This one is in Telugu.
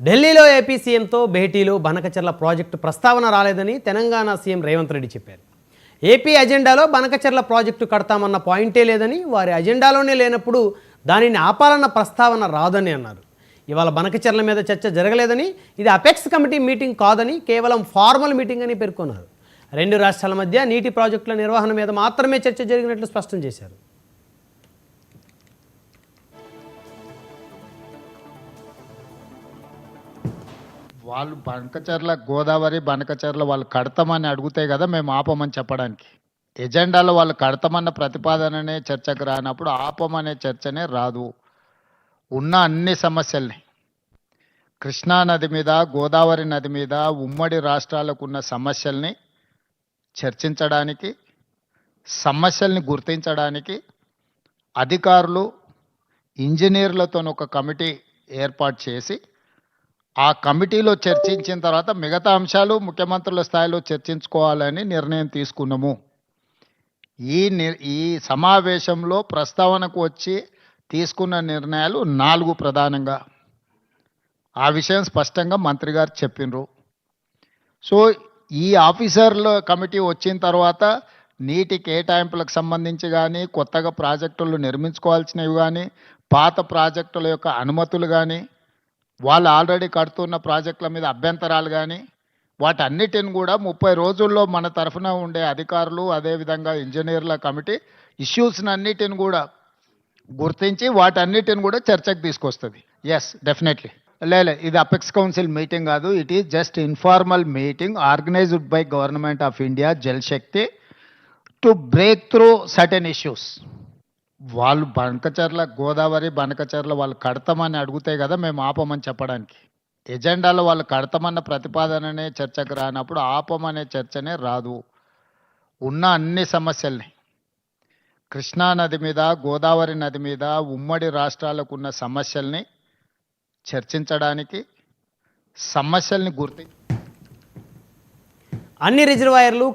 ఢిల్లీలో ఏపీ సీఎంతో భేటీలో బనకచెర్ల ప్రాజెక్టు ప్రస్తావన రాలేదని తెలంగాణ సీఎం రేవంత్ రెడ్డి చెప్పారు. ఏపీ అజెండాలో బనకచెర్ల ప్రాజెక్టు కడతామన్న పాయింటే లేదని, వారి అజెండాలోనే లేనప్పుడు దానిని ఆపాలన్న ప్రస్తావన రాదని అన్నారు. ఇవాళ బనకచెర్ల మీద చర్చ జరగలేదని, ఇది అపెక్స్ కమిటీ మీటింగ్ కాదని, కేవలం ఫార్మల్ మీటింగ్ అని పేర్కొన్నారు. రెండు రాష్ట్రాల మధ్య నీటి ప్రాజెక్టుల నిర్వహణ మీద మాత్రమే చర్చ జరిగినట్లు స్పష్టం చేశారు. వాళ్ళు బనకచెర్ల గోదావరి బనకచెర్ల వాళ్ళు కడతామని అడిగితే కదా మేము ఆపమని చెప్పడానికి. ఎజెండాలో వాళ్ళు కడతామన్న ప్రతిపాదననే చర్చకు రానప్పుడు ఆపమనే చర్చనే రాదు. ఉన్న అన్ని సమస్యల్ని, కృష్ణా నది మీద, గోదావరి నది మీద, ఉమ్మడి రాష్ట్రాలకు ఉన్న సమస్యల్ని చర్చించడానికి, సమస్యల్ని గుర్తించడానికి అధికారులు, ఇంజనీర్లతో ఒక కమిటీ ఏర్పాటు చేసి ఆ కమిటీలో చర్చించిన తర్వాత మిగతా అంశాలు ముఖ్యమంత్రుల స్థాయిలో చర్చించుకోవాలని నిర్ణయం తీసుకున్నాము. ఈ సమావేశంలో ప్రస్తావనకు వచ్చి తీసుకున్న నిర్ణయాలు 4 ప్రధానంగా. ఆ విషయం స్పష్టంగా మంత్రి గారు చెప్పినరు. సో ఈ ఆఫీసర్ల కమిటీ వచ్చిన తర్వాత నీటి కేటాయింపులకు సంబంధించి కానీ, కొత్తగా ప్రాజెక్టులు నిర్మించుకోవాల్సినవి కానీ, పాత ప్రాజెక్టుల యొక్క అనుమతులు కానీ, వాళ్ళు ఆల్రెడీ కడుతున్న ప్రాజెక్టుల మీద అభ్యంతరాలు కానీ, వాటన్నిటిని కూడా 30 రోజుల్లో మన తరఫున ఉండే అధికారులు, అదేవిధంగా ఇంజనీర్ల కమిటీ ఇష్యూస్ని అన్నిటిని కూడా గుర్తించి వాటన్నిటిని కూడా చర్చకు తీసుకొస్తుంది. Yes, definitely. లేదు, ఇది అపెక్స్ కౌన్సిల్ మీటింగ్ కాదు. It is just informal meeting organised by government of India, Jal Shakti, to break through certain issues. వాళ్ళు బనకచెర్ల గోదావరి బనకచెర్ల వాళ్ళు కడతామని అడిగితే కదా మేము ఆపమని చెప్పడానికి. ఎజెండాలో వాళ్ళు కడతామన్న ప్రతిపాదననే చర్చకు రానప్పుడు ఆపమనే చర్చనే రాదు. ఉన్న అన్ని సమస్యల్ని, కృష్ణా నది మీద, గోదావరి నది మీద, ఉమ్మడి రాష్ట్రాలకు ఉన్న సమస్యల్ని చర్చించడానికి, సమస్యల్ని అన్ని రిజర్వాయర్లు